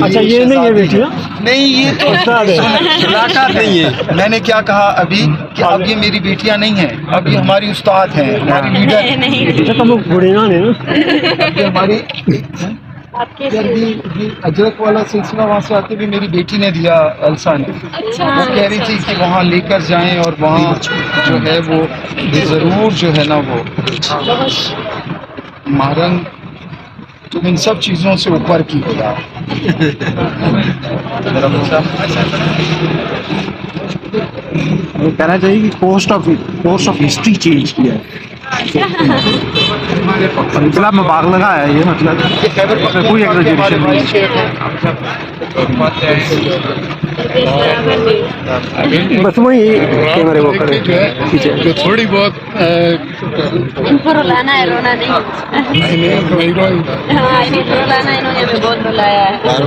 अच्छा ये नहीं है बेटियाँ, नहीं ये तो लाटा नहीं है। मैंने क्या कहा अभी कि अब ये मेरी बेटियां नहीं हैं, अब ये हमारी उस्ताद हैं, हमारी लीडर हैं। तो लोग बुढ़ेना नहीं ना, अब ये हमारी ये अजरक वाला सिलसिला वहाँ से आते भी मेरी बेटी ने दिया, अलसा ने। वो कह रही थी कि वहाँ लेकर जाएं और वहाँ जो है वो ज़रूर जो है ना वो मारंग तुम इन सब चीज़ों से ऊपर की हो यार। कहना चाहिए कि कोर्स ऑफ हिस्ट्री चेंज किया है, इनकलाब में बाग लगा है ये, मतलब कोई एग्जैजरेशन नहीं है। बस वही कैमरे वो करे जो थोड़ी बहुत इनको रुलाना है, रोना नहीं। नहीं हाँ, इन्हें रुलाना, इन्होंने हमें बहुत रुलाया है।